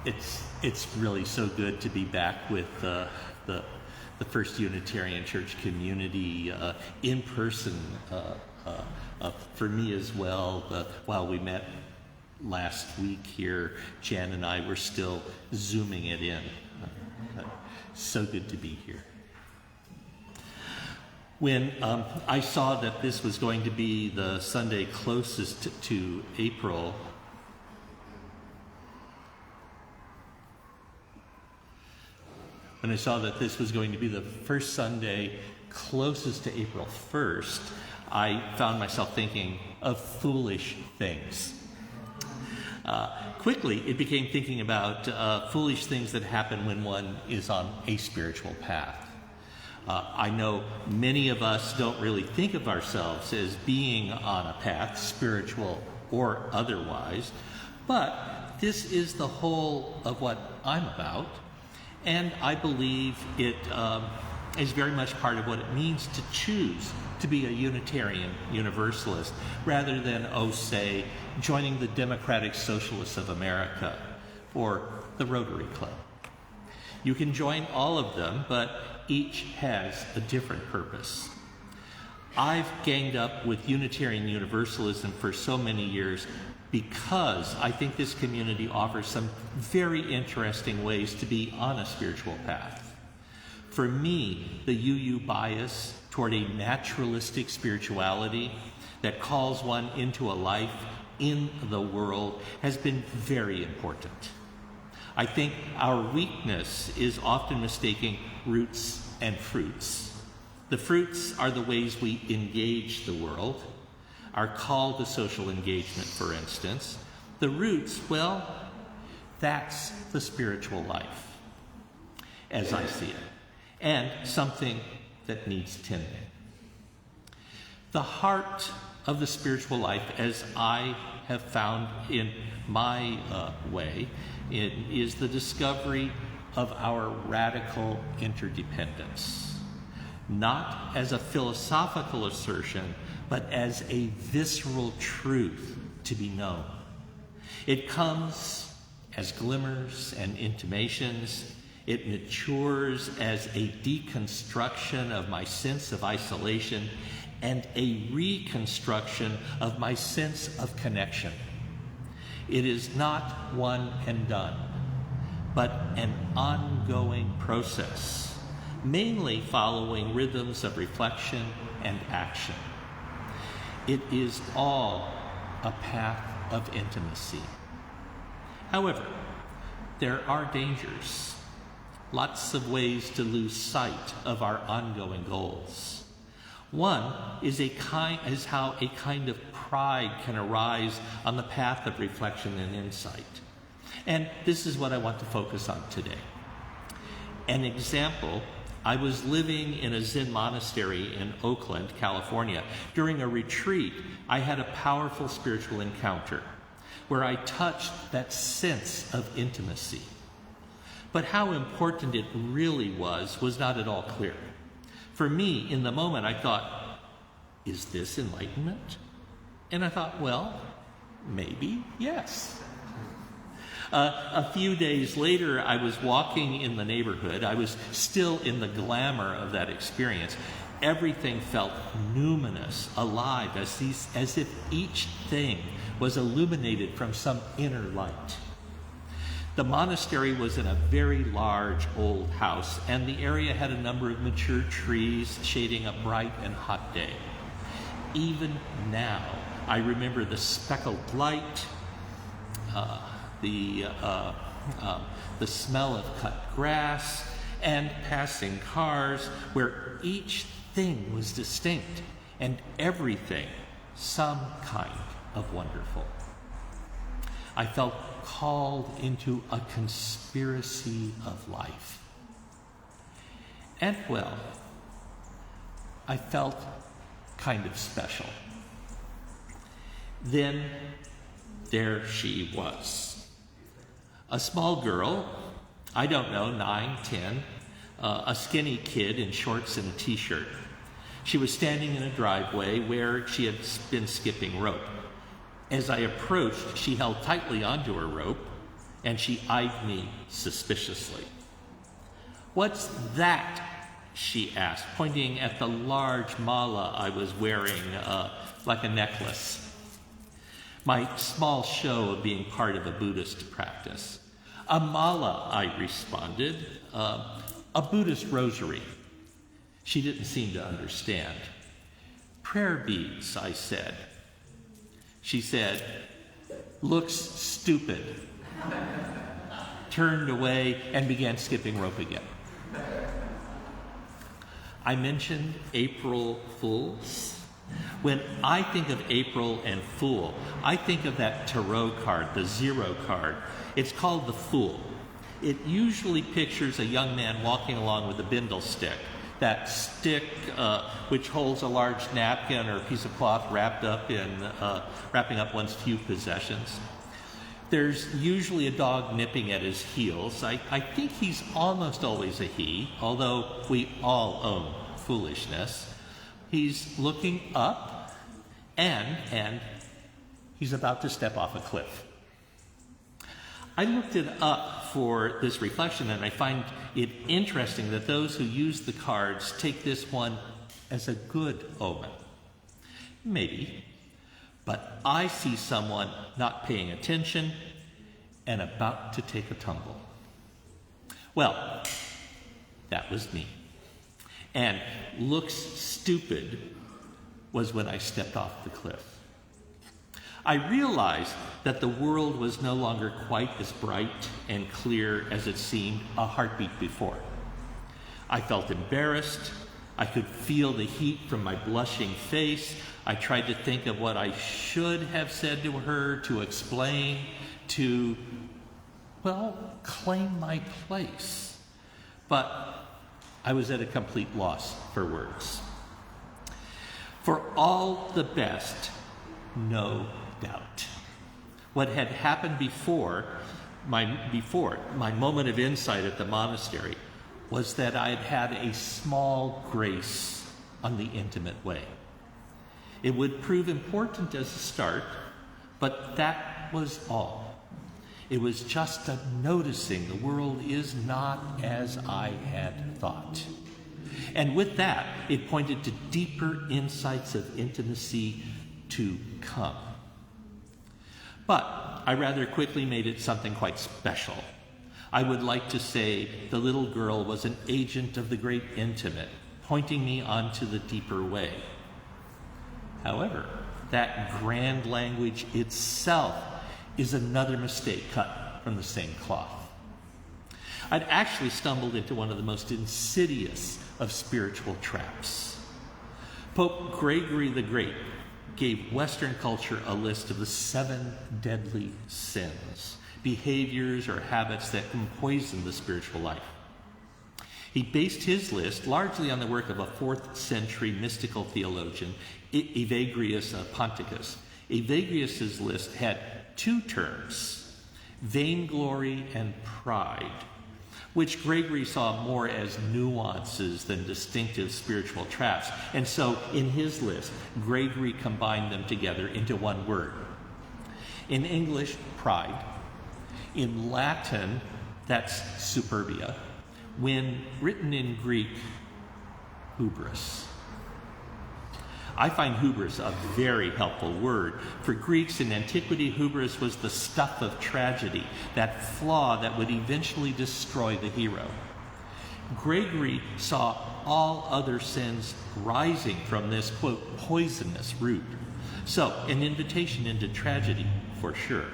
It's really so good to be back with the First Unitarian Church community in person for me as well. While we met last week here, Jan and I were still Zooming it in. So good to be here. When I saw that this was going to be the Sunday closest to April, when I saw that this was going to be the first Sunday closest to April 1st, I found myself thinking of foolish things. Quickly, it became thinking about foolish things that happen when one is on a spiritual path. I know many of us don't really think of ourselves as being on a path, spiritual or otherwise, but this is the whole of what I'm about. And I believe it is very much part of what it means to choose to be a Unitarian Universalist rather than, say, joining the Democratic Socialists of America or the Rotary Club. You can join all of them, but each has a different purpose. I've ganged up with Unitarian Universalism for so many years because I think this community offers some very interesting ways to be on a spiritual path. For me, the UU bias toward a naturalistic spirituality that calls one into a life in the world has been very important. I think our weakness is often mistaking roots and fruits. The fruits are the ways we engage the world, our call to social engagement, for instance. The roots, well, that's the spiritual life, as I see it, and something that needs tending. The heart of the spiritual life, as I have found in my way, it is the discovery of our radical interdependence, not as a philosophical assertion, but as a visceral truth to be known. It comes as glimmers and intimations. It matures as a deconstruction of my sense of isolation and a reconstruction of my sense of connection. It is not one and done, but an ongoing process, mainly following rhythms of reflection and action. It is all a path of intimacy. However, there are dangers, lots of ways to lose sight of our ongoing goals. One is how a kind of pride can arise on the path of reflection and insight. And this is what I want to focus on today. An example, I was living in a Zen monastery in Oakland, California. During a retreat, I had a powerful spiritual encounter where I touched that sense of intimacy. But how important it really was not at all clear. For me, in the moment, I thought, is this enlightenment? And I thought, well, maybe, yes. A few days later, I was walking in the neighborhood. I was still in the glamour of that experience. Everything felt numinous, alive, as if each thing was illuminated from some inner light. The monastery was in a very large old house, and the area had a number of mature trees shading a bright and hot day. Even now, I remember the speckled light, the smell of cut grass, and passing cars, where each thing was distinct, and everything some kind of wonderful. I felt called into a conspiracy of life. And well, I felt kind of special. Then there she was. A small girl, I don't know, 9, 10, a skinny kid in shorts and a t-shirt. She was standing in a driveway where she had been skipping rope. As I approached, she held tightly onto her rope, and she eyed me suspiciously. "What's that?" she asked, pointing at the large mala I was wearing like a necklace. My small show of being part of a Buddhist practice. "A mala," I responded, "a Buddhist rosary." She didn't seem to understand. "Prayer beads," I said. She said, "Looks stupid," turned away and began skipping rope again. I mentioned April Fools. When I think of April and Fool, I think of that tarot card, the 0 card. It's called the Fool. It usually pictures a young man walking along with a bindle stick, that stick which holds a large napkin or a piece of cloth wrapping up one's few possessions. There's usually a dog nipping at his heels. I think he's almost always a he, although we all own foolishness. He's looking up, and he's about to step off a cliff. I looked it up for this reflection, and I find it interesting that those who use the cards take this one as a good omen. Maybe. But I see someone not paying attention and about to take a tumble. Well, that was me. And looks stupid was when I stepped off the cliff. I realized that the world was no longer quite as bright and clear as it seemed a heartbeat before. I felt embarrassed. I could feel the heat from my blushing face. I tried to think of what I should have said to her, to explain, to, claim my place. But I was at a complete loss for words. For all the best, no doubt. What had happened before my moment of insight at the monastery was that I had had a small grace on the intimate way. It would prove important as a start, but that was all. It was just a noticing the world is not as I had thought. And with that, it pointed to deeper insights of intimacy to come. But I rather quickly made it something quite special. I would like to say the little girl was an agent of the great intimate, pointing me onto the deeper way. However, that grand language itself is another mistake cut from the same cloth. I'd actually stumbled into one of the most insidious of spiritual traps. Pope Gregory the Great gave Western culture a list of the 7 deadly sins, behaviors or habits that can poison the spiritual life. He based his list largely on the work of a 4th century mystical theologian, Evagrius Ponticus. Evagrius's list had 2 terms, vainglory and pride, which Gregory saw more as nuances than distinctive spiritual traps. And so in his list, Gregory combined them together into one word. In English, pride. In Latin, that's superbia. When written in Greek, hubris. I find hubris a very helpful word. For Greeks in antiquity, hubris was the stuff of tragedy, that flaw that would eventually destroy the hero. Gregory saw all other sins rising from this, quote, poisonous root. So, an invitation into tragedy, for sure.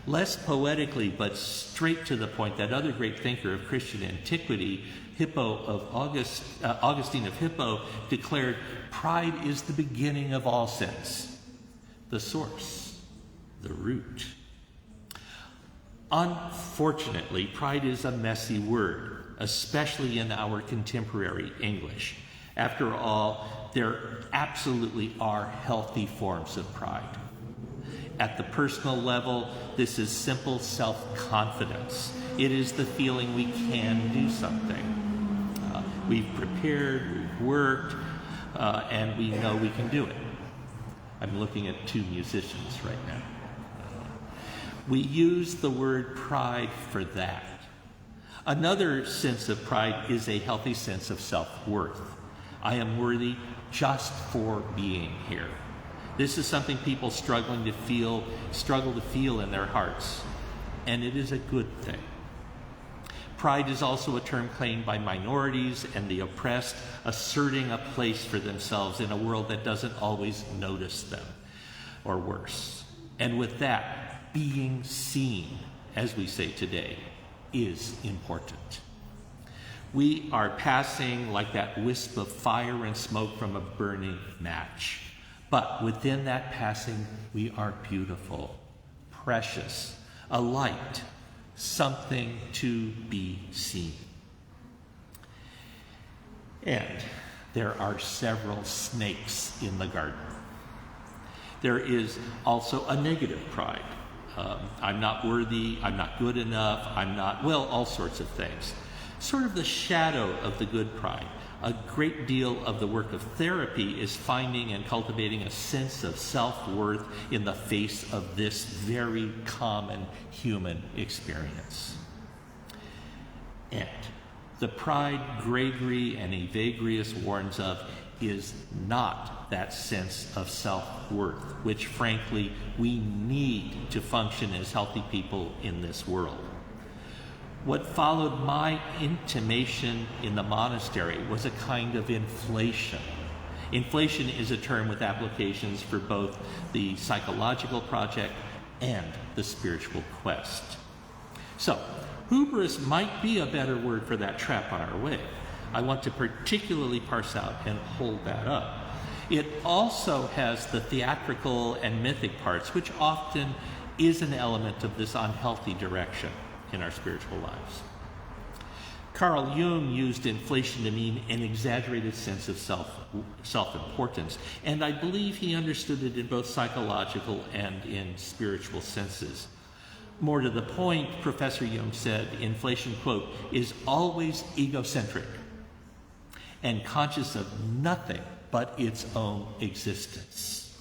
Less poetically, but straight to the point, that other great thinker of Christian antiquity, Augustine of Hippo, declared, pride is the beginning of all sins, the source, the root. Unfortunately, pride is a messy word, especially in our contemporary English. After all, there absolutely are healthy forms of pride. At the personal level, this is simple self-confidence. It is the feeling we can do something. We've prepared, we've worked, and we know we can do it. I'm looking at 2 musicians right now. We use the word pride for that. Another sense of pride is a healthy sense of self-worth. I am worthy just for being here. This is something people struggle to feel in their hearts, and it is a good thing. Pride is also a term claimed by minorities and the oppressed, asserting a place for themselves in a world that doesn't always notice them, or worse. And with that, being seen, as we say today, is important. We are passing like that wisp of fire and smoke from a burning match. But within that passing, we are beautiful, precious, a light, something to be seen. And there are several snakes in the garden. There is also a negative pride. I'm not worthy, I'm not good enough, all sorts of things. Sort of the shadow of the good pride. A great deal of the work of therapy is finding and cultivating a sense of self-worth in the face of this very common human experience. And the pride Gregory and Evagrius warns of is not that sense of self-worth, which frankly we need to function as healthy people in this world. What followed my intimation in the monastery was a kind of inflation. Inflation is a term with applications for both the psychological project and the spiritual quest. So, hubris might be a better word for that trap on our way. I want to particularly parse out and hold that up. It also has the theatrical and mythic parts, which often is an element of this unhealthy direction in our spiritual lives. Carl Jung used inflation to mean an exaggerated sense of self-importance, and I believe he understood it in both psychological and in spiritual senses. More to the point, Professor Jung said, inflation, quote, is always egocentric and conscious of nothing but its own existence.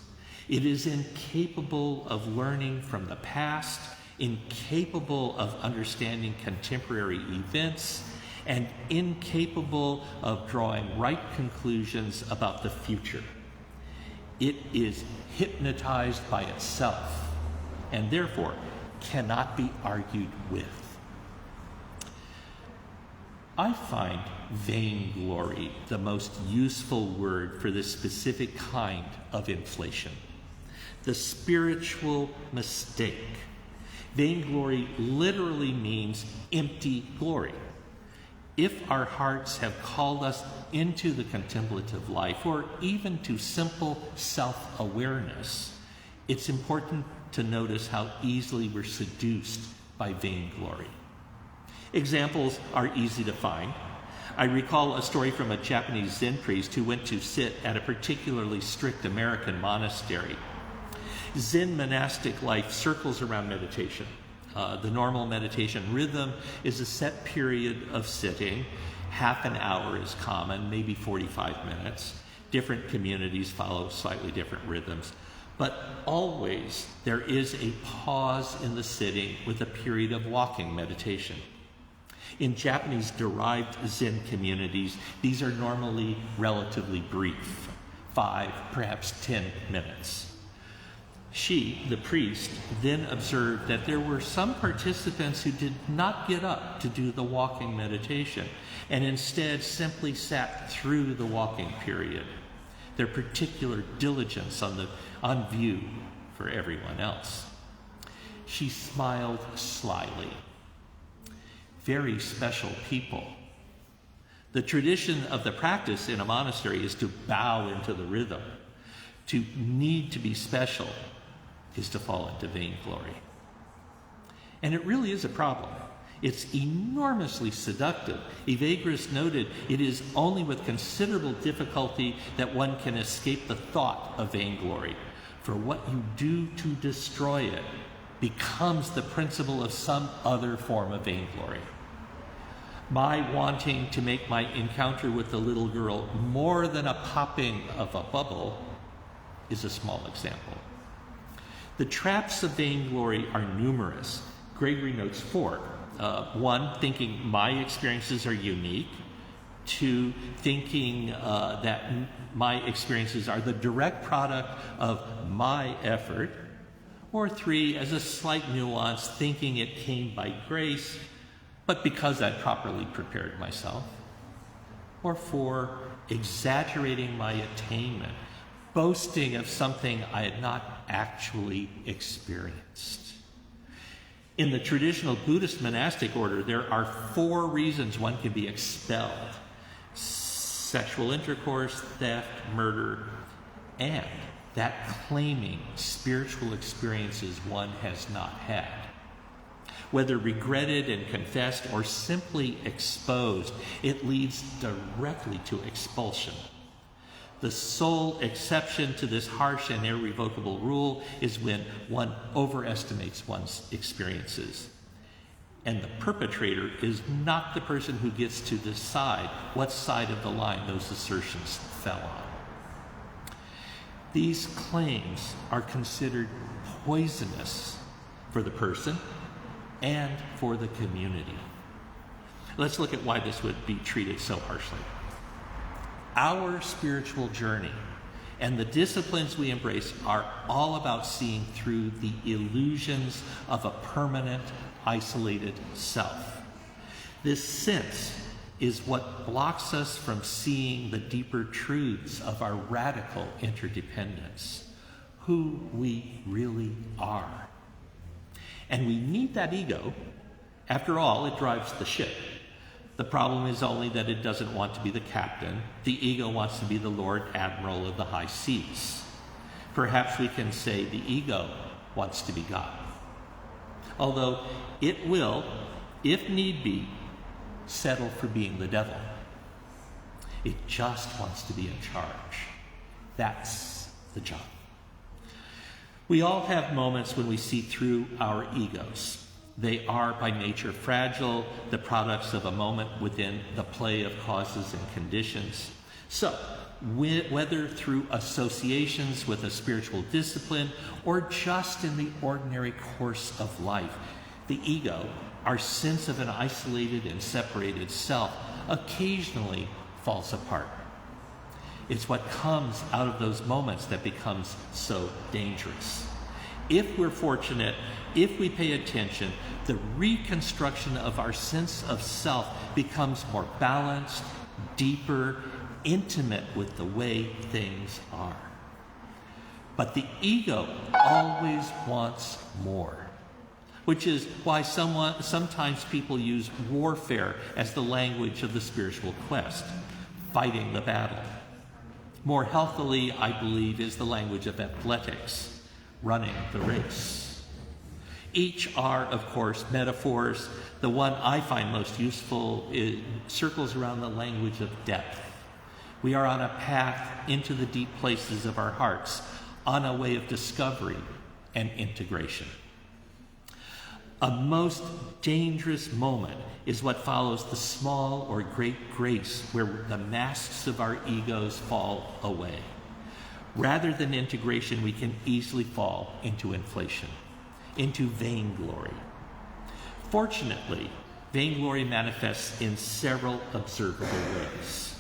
It is incapable of learning from the past, incapable of understanding contemporary events, and incapable of drawing right conclusions about the future. It is hypnotized by itself, and therefore cannot be argued with. I find vainglory the most useful word for this specific kind of inflation, the spiritual mistake. Vainglory literally means empty glory. If our hearts have called us into the contemplative life, or even to simple self-awareness, it's important to notice how easily we're seduced by vainglory. Examples are easy to find. I recall a story from a Japanese Zen priest who went to sit at a particularly strict American monastery. Zen monastic life circles around meditation. The normal meditation rhythm is a set period of sitting. Half an hour is common, maybe 45 minutes. Different communities follow slightly different rhythms. But always there is a pause in the sitting with a period of walking meditation. In Japanese derived Zen communities, these are normally relatively brief, 5, perhaps 10 minutes. She, the priest, then observed that there were some participants who did not get up to do the walking meditation and instead simply sat through the walking period, their particular diligence on view for everyone else. She smiled slyly. Very special people. The tradition of the practice in a monastery is to bow into the rhythm. To need to be special is to fall into vainglory. And it really is a problem. It's enormously seductive. Evagrius noted it is only with considerable difficulty that one can escape the thought of vainglory. For what you do to destroy it becomes the principle of some other form of vainglory. My wanting to make my encounter with the little girl more than a popping of a bubble is a small example. The traps of vainglory are numerous. Gregory notes 4. 1, thinking my experiences are unique. 2, thinking that my experiences are the direct product of my effort. Or 3, as a slight nuance, thinking it came by grace, but because I properly prepared myself. Or 4, exaggerating my attainment, boasting of something I had not actually experienced. In the traditional Buddhist monastic order, there are 4 reasons one can be expelled: sexual intercourse, theft, murder, and that claiming spiritual experiences one has not had. Whether regretted and confessed or simply exposed, it leads directly to expulsion. The sole exception to this harsh and irrevocable rule is when one overestimates one's experiences. And the perpetrator is not the person who gets to decide what side of the line those assertions fell on. These claims are considered poisonous for the person and for the community. Let's look at why this would be treated so harshly. Our spiritual journey and the disciplines we embrace are all about seeing through the illusions of a permanent, isolated self. This sense is what blocks us from seeing the deeper truths of our radical interdependence, who we really are. And we need that ego. After all, it drives the ship. The problem is only that it doesn't want to be the captain. The ego wants to be the Lord Admiral of the high seas. Perhaps we can say the ego wants to be God. Although it will, if need be, settle for being the devil. It just wants to be in charge. That's the job. We all have moments when we see through our egos. They are by nature fragile, the products of a moment within the play of causes and conditions. So, whether through associations with a spiritual discipline or just in the ordinary course of life, the ego, our sense of an isolated and separated self, occasionally falls apart. It's what comes out of those moments that becomes so dangerous. If we're fortunate, if we pay attention, the reconstruction of our sense of self becomes more balanced, deeper, intimate with the way things are. But the ego always wants more, which is why sometimes people use warfare as the language of the spiritual quest, fighting the battle. More healthily, I believe, is the language of athletics, running the race. Each are, of course, metaphors. The one I find most useful circles around the language of depth. We are on a path into the deep places of our hearts, on a way of discovery and integration. A most dangerous moment is what follows the small or great grace where the masks of our egos fall away. Rather than integration, we can easily fall into inflation, into vainglory. Fortunately, vainglory manifests in several observable ways.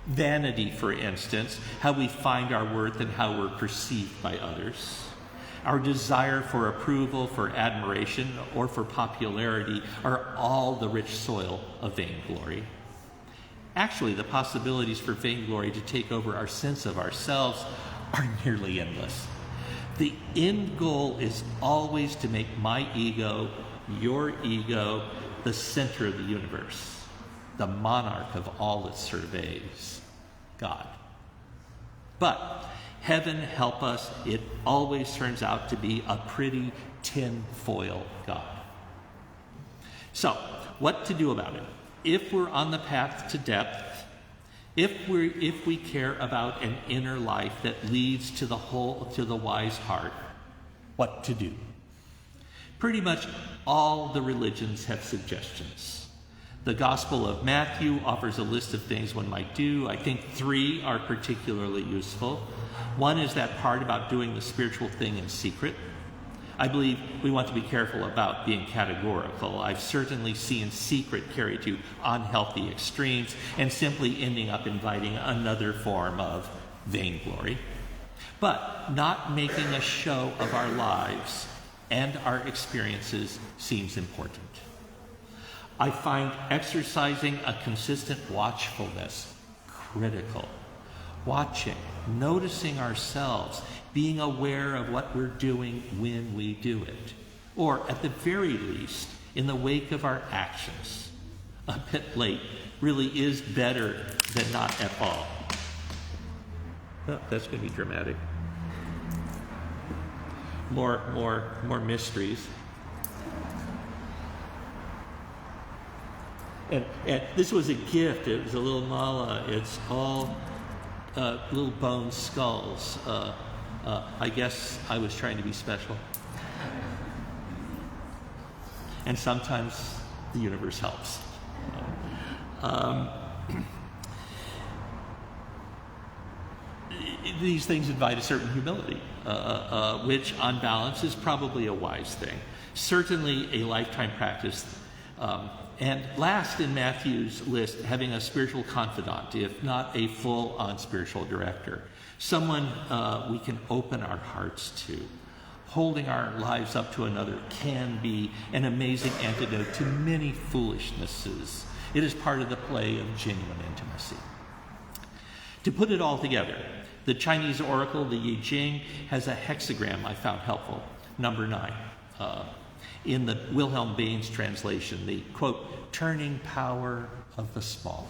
Vanity, for instance, how we find our worth and how we're perceived by others. Our desire for approval, for admiration, or for popularity are all the rich soil of vainglory. Actually, the possibilities for vainglory to take over our sense of ourselves are nearly endless. The end goal is always to make my ego, your ego, the center of the universe, the monarch of all it surveys, God. But heaven help us, it always turns out to be a pretty tin-foil God. So, what to do about it? If we're on the path to depth, if we care about an inner life that leads to the wise heart, what to do? Pretty much all the religions have suggestions. The Gospel of Matthew offers a list of things one might do. I think 3 are particularly useful. One is that part about doing the spiritual thing in secret. I believe we want to be careful about being categorical. I've certainly seen secret carry to unhealthy extremes and simply ending up inviting another form of vainglory. But not making a show of our lives and our experiences seems important. I find exercising a consistent watchfulness critical. Watching, noticing ourselves, being aware of what we're doing when we do it, or at the very least, in the wake of our actions. A bit late really is better than not at all. Oh, that's going to be dramatic. More mysteries. And this was a gift. It was a little mala. It's all little bone skulls. I guess I was trying to be special. And sometimes the universe helps. These things invite a certain humility, which on balance is probably a wise thing. Certainly a lifetime practice. And last in Matthew's list, having a spiritual confidant, if not a full-on spiritual director. Someone we can open our hearts to. Holding our lives up to another can be an amazing antidote to many foolishnesses. It is part of the play of genuine intimacy. To put it all together, the Chinese oracle, the I Ching, has a hexagram I found helpful, number 9. In the Wilhelm Baines translation, the, quote, turning power of the small.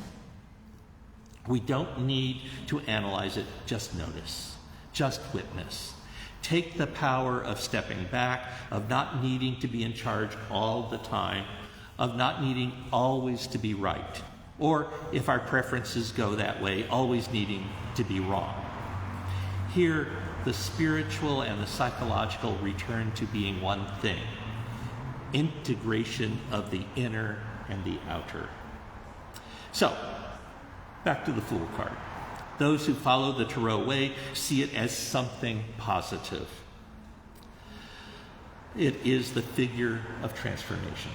We don't need to analyze it, just notice, just witness. Take the power of stepping back, of not needing to be in charge all the time, of not needing always to be right, or if our preferences go that way, always needing to be wrong. Here, the spiritual and the psychological return to being one thing. Integration of the inner and the outer. So, back to the Fool card. Those who follow the Tarot way see it as something positive. It is the figure of transformation.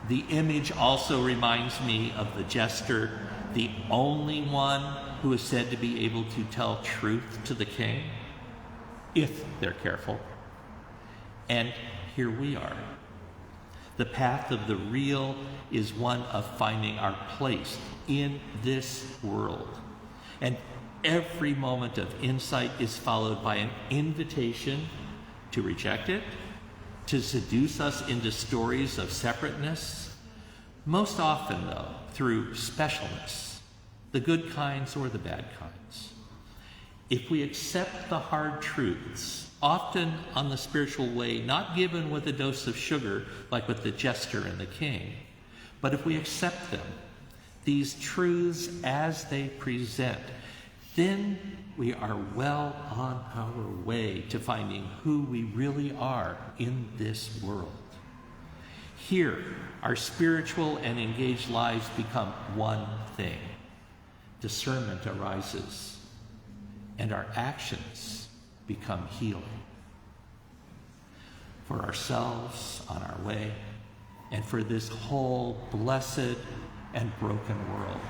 The image also reminds me of the jester, the only one who is said to be able to tell truth to the king, if they're careful. And here we are. The path of the real is one of finding our place in this world. And every moment of insight is followed by an invitation to reject it, to seduce us into stories of separateness, most often, though, through specialness, the good kinds or the bad kinds. If we accept the hard truths, often on the spiritual way, not given with a dose of sugar like with the jester and the king, but if we accept them, these truths as they present, then we are well on our way to finding who we really are in this world. Here, our spiritual and engaged lives become one thing. Discernment arises, and our actions become healing for ourselves on our way, and for this whole blessed and broken world.